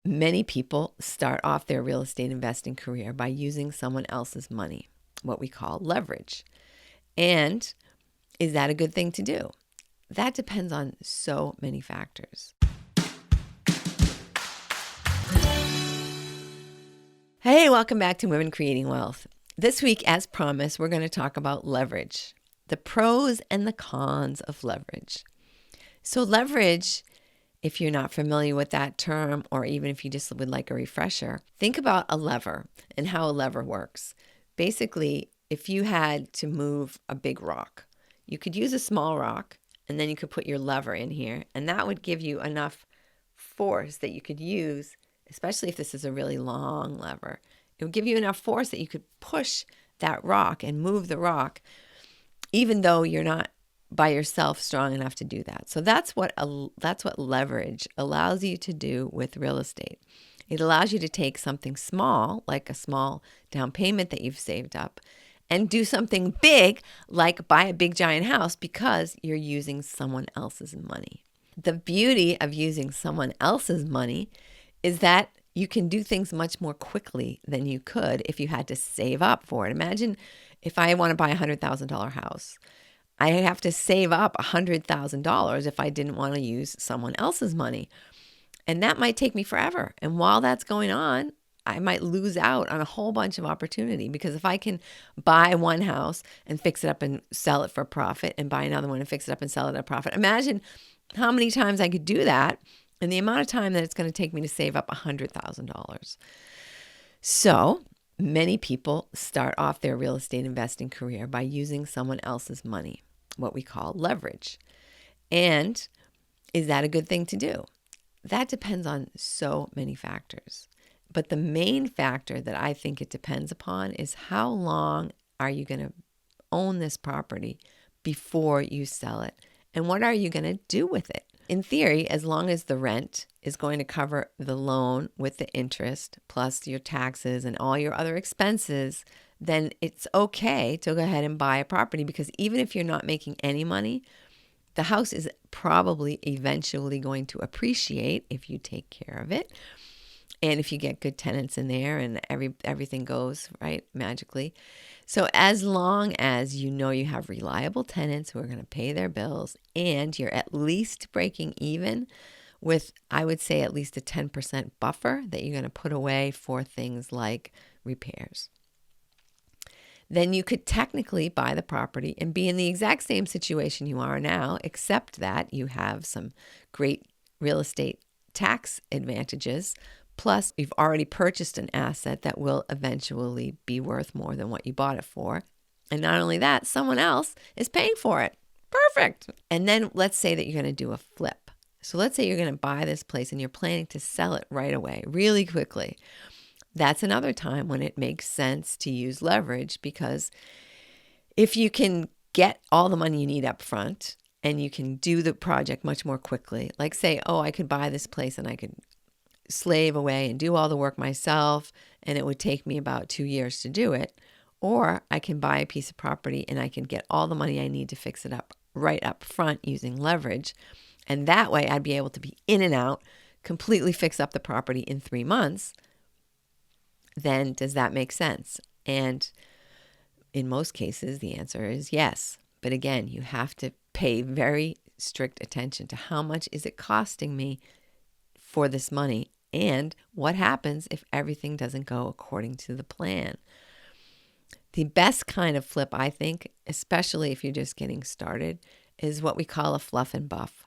Many people start off their real estate investing career by using someone else's money, what we call leverage. And is that a good thing to do? That depends on so many factors. Hey, welcome back to Women Creating Wealth. This week, as promised, we're going to talk about leverage, the pros and the cons of leverage. So leverage, if you're not familiar with that term, or even if you just would like a refresher, think about a lever and how a lever works. Basically, if you had to move a big rock, you could use a small rock and then you could put your lever in here, and that would give you enough force that you could use, especially if this is a really long lever. It would give you enough force that you could push that rock and move the rock, even though you're not by yourself strong enough to do that. So that's what leverage allows you to do with real estate. It allows you to take something small, like a small down payment that you've saved up, and do something big, like buy a big giant house, because you're using someone else's money. The beauty of using someone else's money is that you can do things much more quickly than you could if you had to save up for it. Imagine if I want to buy a $100,000 house. I have to save up $100,000 if I didn't want to use someone else's money. And that might take me forever. And while that's going on, I might lose out on a whole bunch of opportunity, because if I can buy one house and fix it up and sell it for a profit, and buy another one and fix it up and sell it at a profit, imagine how many times I could do that and the amount of time that it's going to take me to save up $100,000. So many people start off their real estate investing career by using someone else's money, what we call leverage. And is that a good thing to do? That depends on so many factors. But the main factor that I think it depends upon is how long are you going to own this property before you sell it? And what are you going to do with it? In theory, as long as the rent is going to cover the loan with the interest, plus your taxes and all your other expenses, then it's okay to go ahead and buy a property, because even if you're not making any money, the house is probably eventually going to appreciate if you take care of it. And if you get good tenants in there and everything goes right magically. So as long as you know you have reliable tenants who are going to pay their bills, and you're at least breaking even with, I would say, at least a 10% buffer that you're going to put away for things like repairs, then you could technically buy the property and be in the exact same situation you are now, except that you have some great real estate tax advantages. Plus, you've already purchased an asset that will eventually be worth more than what you bought it for. And not only that, someone else is paying for it. Perfect. And then let's say that you're going to do a flip. So let's say you're going to buy this place and you're planning to sell it right away, really quickly. That's another time when it makes sense to use leverage, because if you can get all the money you need up front and you can do the project much more quickly, like say, oh, I could buy this place and I could slave away and do all the work myself, and it would take me about 2 years to do it. Or I can buy a piece of property and I can get all the money I need to fix it up right up front using leverage. And that way I'd be able to be in and out, completely fix up the property in 3 months. Then does that make sense? And in most cases, the answer is yes. But again, you have to pay very strict attention to how much is it costing me for this money, and what happens if everything doesn't go according to the plan. The best kind of flip, I think, especially if you're just getting started, is what we call a fluff and buff.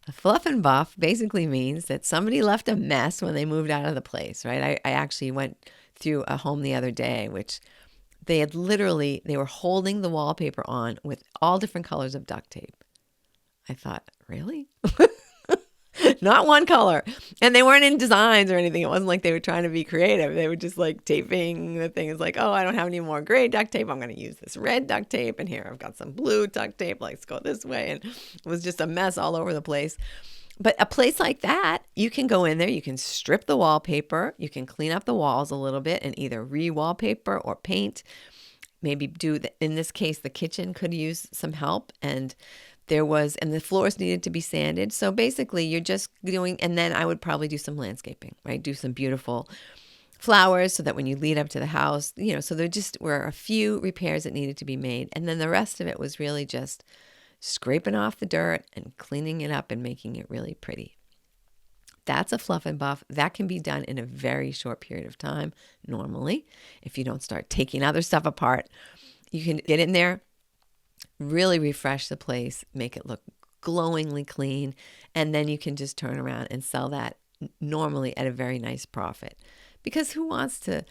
A fluff and buff basically means that somebody left a mess when they moved out of the place, right? I actually went through a home the other day, which they were holding the wallpaper on with all different colors of duct tape. I thought, really? Not one color. And they weren't in designs or anything. It wasn't like they were trying to be creative. They were just like taping the thing. It's like, oh, I don't have any more gray duct tape. I'm going to use this red duct tape. And here I've got some blue duct tape. Let's go this way. And it was just a mess all over the place. But a place like that, you can go in there, you can strip the wallpaper, you can clean up the walls a little bit and either re-wallpaper or paint. Maybe in this case, the kitchen could use some help, and and the floors needed to be sanded. So basically you're just doing, and then I would probably do some landscaping, right? Do some beautiful flowers so that when you lead up to the house, so there just were a few repairs that needed to be made. And then the rest of it was really just scraping off the dirt and cleaning it up and making it really pretty. That's a fluff and buff. That can be done in a very short period of time. Normally, if you don't start taking other stuff apart, you can get in there, really refresh the place, make it look glowingly clean, and then you can just turn around and sell that normally at a very nice profit. Because who wants to,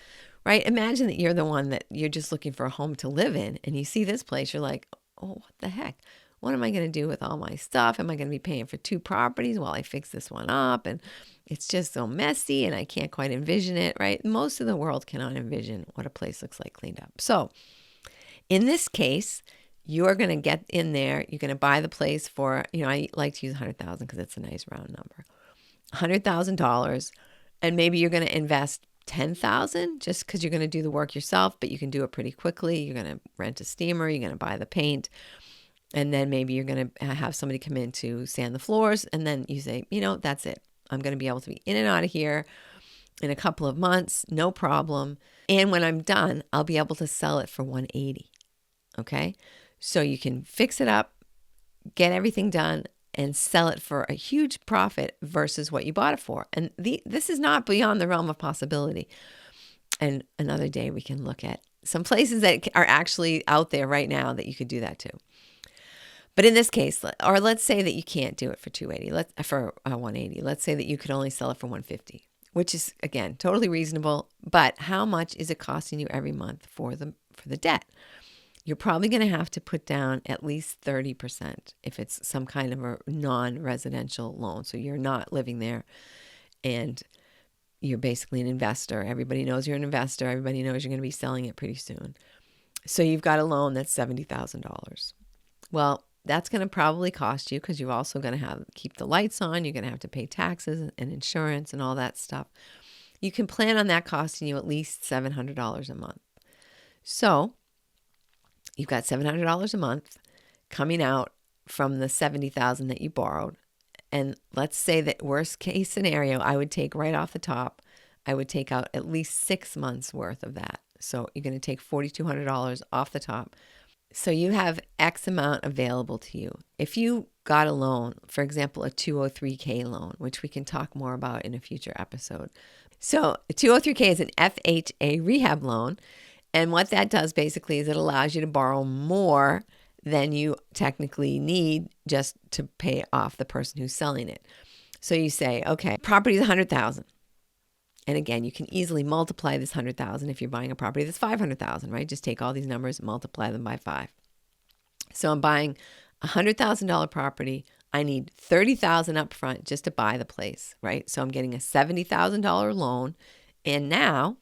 right? Imagine that you're the one that you're just looking for a home to live in, and you see this place, you're like, oh, what the heck? What am I going to do with all my stuff? Am I going to be paying for 2 properties while I fix this one up? And it's just so messy and I can't quite envision it, right? Most of the world cannot envision what a place looks like cleaned up. So in this case, you're going to get in there. You're going to buy the place for, I like to use $100,000 because it's a nice round number. $100,000. And maybe you're going to invest $10,000 just because you're going to do the work yourself, but you can do it pretty quickly. You're going to rent a steamer. You're going to buy the paint. And then maybe you're going to have somebody come in to sand the floors. And then you say, that's it. I'm going to be able to be in and out of here in a couple of months. No problem. And when I'm done, I'll be able to sell it for $180. Okay. So you can fix it up, get everything done, and sell it for a huge profit versus what you bought it for. And this is not beyond the realm of possibility. And another day we can look at some places that are actually out there right now that you could do that too. But in this case, or let's say that you can't do it for $180. Let's say that you could only sell it for $150, which is, again, totally reasonable. But how much is it costing you every month for the debt? You're probably going to have to put down at least 30% if it's some kind of a non-residential loan. So you're not living there and you're basically an investor. Everybody knows you're an investor. Everybody knows you're going to be selling it pretty soon. So you've got a loan that's $70,000. Well, that's going to probably cost you because you're also going to keep the lights on. You're going to have to pay taxes and insurance and all that stuff. You can plan on that costing you at least $700 a month. So you've got $700 a month coming out from the $70,000 that you borrowed. And let's say that worst case scenario, I would take right off the top, I would take out at least 6 months worth of that. So you're going to take $4,200 off the top. So you have X amount available to you. If you got a loan, for example, a 203K loan, which we can talk more about in a future episode. So a 203K is an FHA rehab loan. And what that does basically is it allows you to borrow more than you technically need just to pay off the person who's selling it. So you say, okay, property is $100,000. And again, you can easily multiply this $100,000 if you're buying a property that's $500,000, right? Just take all these numbers and multiply them by 5. So I'm buying a $100,000 property. I need $30,000 up front just to buy the place, right? So I'm getting a $70,000 loan, and now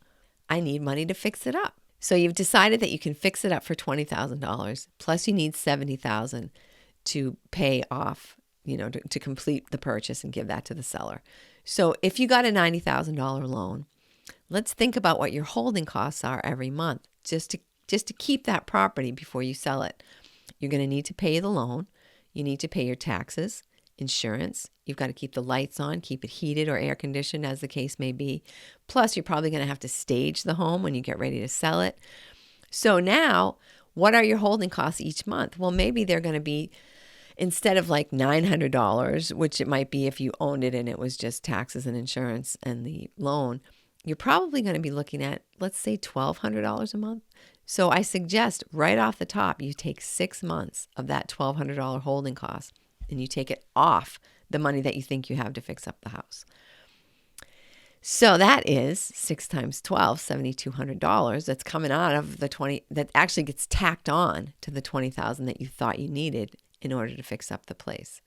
I need money to fix it up. So you've decided that you can fix it up for $20,000, plus you need $70,000 to pay off, to complete the purchase and give that to the seller. So if you got a $90,000 loan, let's think about what your holding costs are every month just to keep that property before you sell it. You're going to need to pay the loan. You need to pay your taxes, insurance. You've got to keep the lights on, keep it heated or air conditioned as the case may be. Plus, you're probably going to have to stage the home when you get ready to sell it. So now, what are your holding costs each month? Well, maybe they're going to be, instead of like $900, which it might be if you owned it and it was just taxes and insurance and the loan, you're probably going to be looking at, let's say, $1,200 a month. So I suggest right off the top, you take 6 months of that $1,200 holding cost and you take it off the money that you think you have to fix up the house. So that is 6 times 12, $7,200 that's coming out of the 20, that actually gets tacked on to the 20,000 that you thought you needed in order to fix up the place.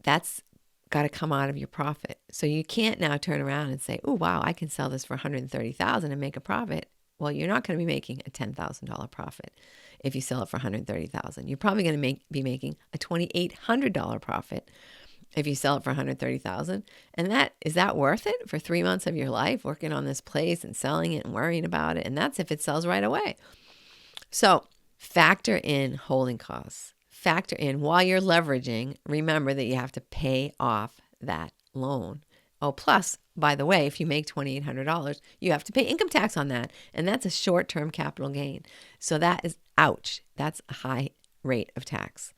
That's got to come out of your profit. So you can't now turn around and say, oh, wow, I can sell this for $130,000 and make a profit. Well, you're not going to be making a $10,000 profit if you sell it for $130,000. You're probably going to be making a $2,800 profit if you sell it for $130,000. And is that worth it for 3 months of your life working on this place and selling it and worrying about it? And that's if it sells right away. So factor in holding costs, factor in while you're leveraging, remember that you have to pay off that loan. Oh, plus, by the way, if you make $2,800, you have to pay income tax on that. And that's a short-term capital gain. So that is, ouch, that's a high rate of tax.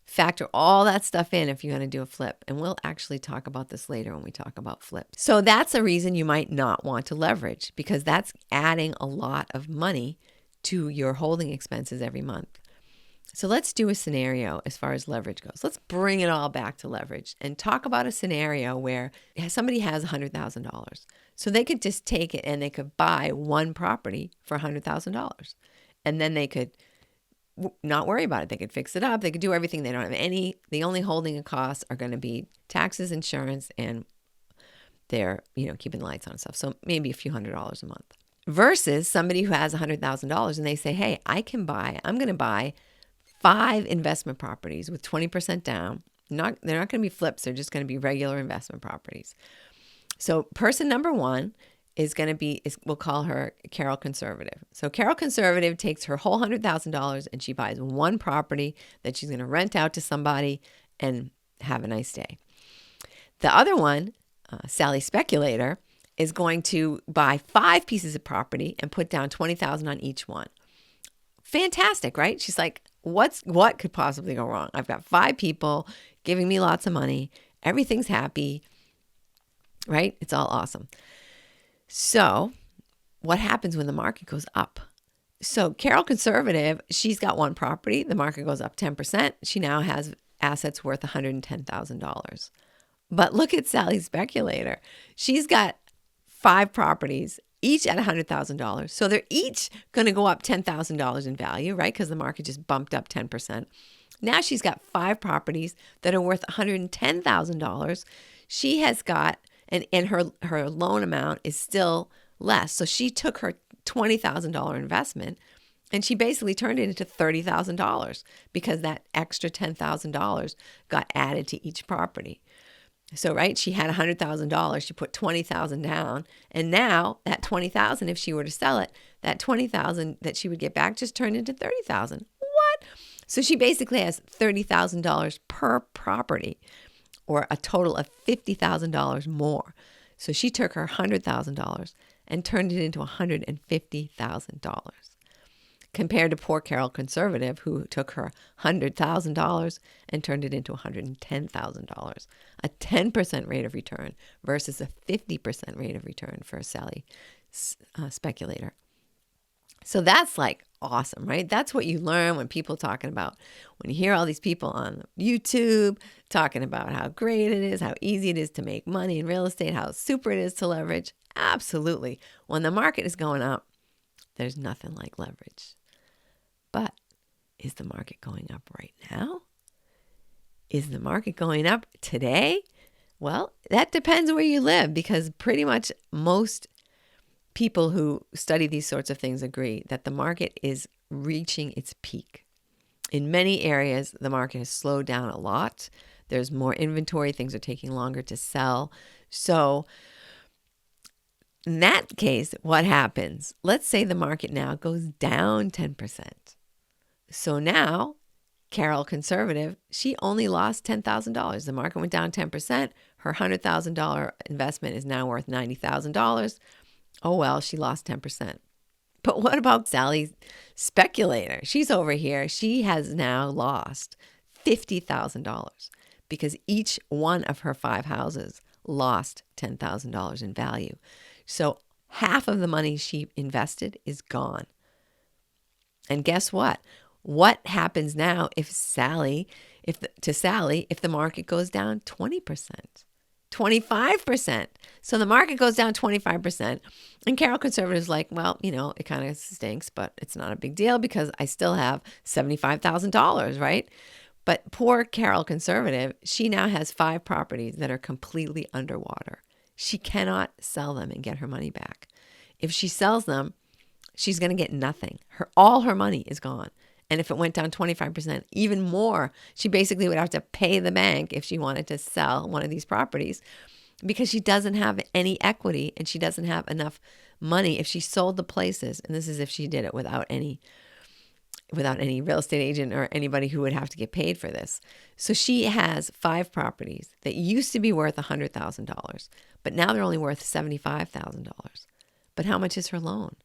Factor all that stuff in if you're going to do a flip. And we'll actually talk about this later when we talk about flips. So that's a reason you might not want to leverage, because that's adding a lot of money to your holding expenses every month. So let's do a scenario as far as leverage goes. Let's bring it all back to leverage and talk about a scenario where somebody has $100,000. So they could just take it and they could buy one property for $100,000. And then they could not worry about it. They could fix it up. They could do everything. They don't have any. The only holding costs are going to be taxes, insurance, and they're, keeping the lights on and stuff. So maybe a few $100s a month. Versus somebody who has $100,000 and they say, hey, I'm going to buy 5 investment properties with 20% down. They're not going to be flips. They're just going to be regular investment properties. So person number 1 is going to be, we'll call her Carol Conservative. So Carol Conservative takes her whole $100,000 and she buys one property that she's going to rent out to somebody and have a nice day. The other one, Sally Speculator, is going to buy 5 pieces of property and put down $20,000 on each one. Fantastic, right? She's like, what could possibly go wrong? I've got 5 people giving me lots of money. Everything's happy, right? It's all awesome. So what happens when the market goes up? So Carol Conservative, she's got one property. The market goes up 10%. She now has assets worth $110,000. But look at Sally Speculator. She's got 5 properties, each at $100,000. So they're each going to go up $10,000 in value, right? Because the market just bumped up 10%. Now she's got 5 properties that are worth $110,000. She has got, and her loan amount is still less. So she took her $20,000 investment and she basically turned it into $30,000 because that extra $10,000 got added to each property. So, right, she had $100,000, she put $20,000 down, and now that $20,000, if she were to sell it, that $20,000 that she would get back just turned into $30,000. What? So she basically has $30,000 per property, or a total of $50,000 more. So she took her $100,000 and turned it into $150,000. Compared to poor Carol Conservative, who took her $100,000 and turned it into $110,000. A 10% rate of return versus a 50% rate of return for a Sally Speculator. So that's like awesome, right? That's what you learn when people talking about, when you hear all these people on YouTube talking about how great it is, how easy it is to make money in real estate, how super it is to leverage. Absolutely. When the market is going up, there's nothing like leverage. But is the market going up right now? Is the market going up today? Well, that depends where you live, because pretty much most people who study these sorts of things agree that the market is reaching its peak. In many areas, the market has slowed down a lot. There's more inventory. Things are taking longer to sell. So in that case, what happens? Let's say the market now goes down 10%. So now, Carol Conservative, she only lost $10,000. The market went down 10%. Her $100,000 investment is now worth $90,000. Oh, well, she lost 10%. But what about Sally Speculator? She's over here. She has now lost $50,000 because each one of her 5 houses lost $10,000 in value. So half of the money she invested is gone. And guess what? What happens now if if the market goes down 20%, 25%? So the market goes down 25%. And Carol Conservative is like, well, it kind of stinks, but it's not a big deal because I still have $75,000, right? But poor Carol Conservative, she now has 5 properties that are completely underwater. She cannot sell them and get her money back. If she sells them, she's going to get nothing. All her money is gone. And if it went down 25%, even more, she basically would have to pay the bank if she wanted to sell one of these properties, because she doesn't have any equity and she doesn't have enough money. If she sold the places, and this is if she did it without any without any real estate agent or anybody who would have to get paid for this. So she has 5 properties that used to be worth $100,000, but now they're only worth $75,000. But how much is her loan?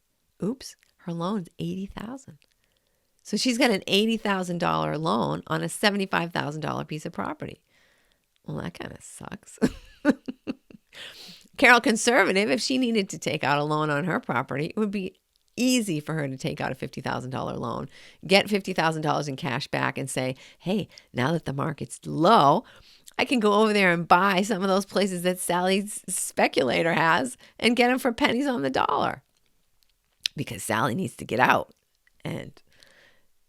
Oops, her loan's $80,000. So she's got an $80,000 loan on a $75,000 piece of property. Well, that kind of sucks. Carol Conservative, if she needed to take out a loan on her property, it would be easy for her to take out a $50,000 loan, get $50,000 in cash back and say, hey, now that the market's low, I can go over there and buy some of those places that Sally's speculator has and get them for pennies on the dollar. Because Sally needs to get out and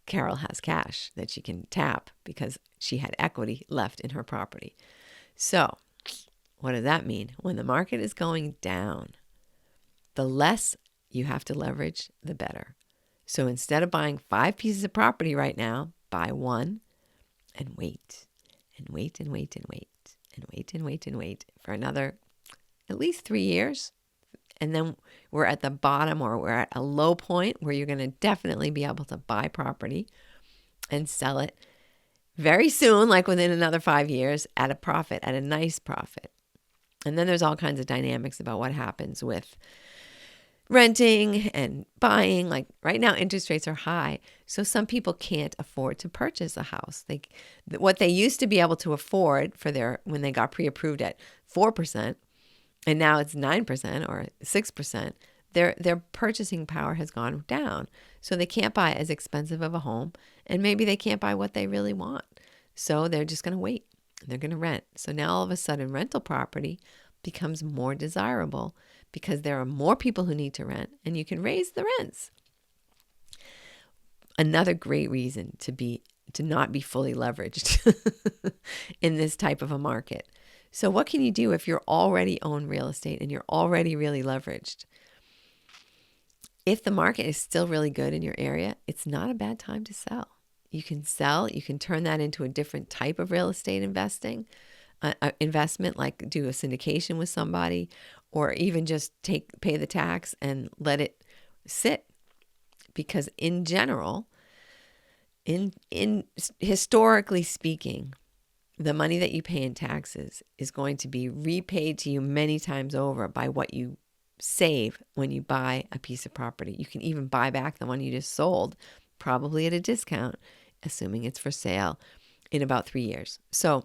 Carol has cash that she can tap because she had equity left in her property. So what does that mean? When the market is going down, the less you have to leverage, the better. So instead of buying 5 pieces of property right now, buy 1 and wait and wait and wait and wait and wait and wait and wait for another at least 3 years. And then we're at the bottom, or we're at a low point where you're going to definitely be able to buy property and sell it very soon, like within another 5 years, at a profit, at a nice profit. And then there's all kinds of dynamics about what happens with renting and buying. Like right now, interest rates are high. So some people can't afford to purchase a house. What they used to be able to afford when they got pre-approved at 4%, and now it's 9% or 6%, their purchasing power has gone down. So they can't buy as expensive of a home, and maybe they can't buy what they really want. So they're just going to wait. They're going to rent. So now all of a sudden rental property becomes more desirable because there are more people who need to rent and you can raise the rents. Another great reason to not be fully leveraged in this type of a market. So what can you do if you're already own real estate and you're already really leveraged? If the market is still really good in your area, it's not a bad time to sell. You can sell, you can turn that into a different type of real estate investment, like do a syndication with somebody, or even just pay the tax and let it sit. Because in general, in historically speaking, the money that you pay in taxes is going to be repaid to you many times over by what you save when you buy a piece of property. You can even buy back the one you just sold, probably at a discount, assuming it's for sale, in about 3 years. So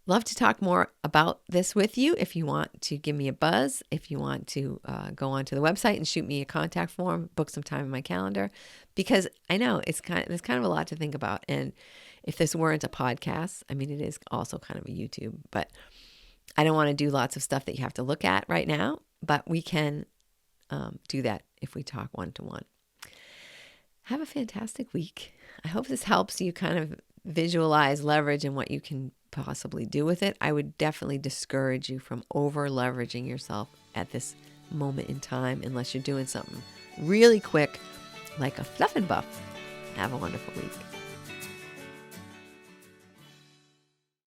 love to talk more about this with you. If you want to give me a buzz, if you want to go onto the website and shoot me a contact form, book some time in my calendar, because I know there's kind of a lot to think about. And if this weren't a podcast, I mean, it is also kind of a YouTube, but I don't want to do lots of stuff that you have to look at right now, but we can do that if we talk one-to-one. Have a fantastic week. I hope this helps you kind of visualize leverage and what you can possibly do with it. I would definitely discourage you from over leveraging yourself at this moment in time unless you're doing something really quick like a fluff and buff. Have a wonderful week.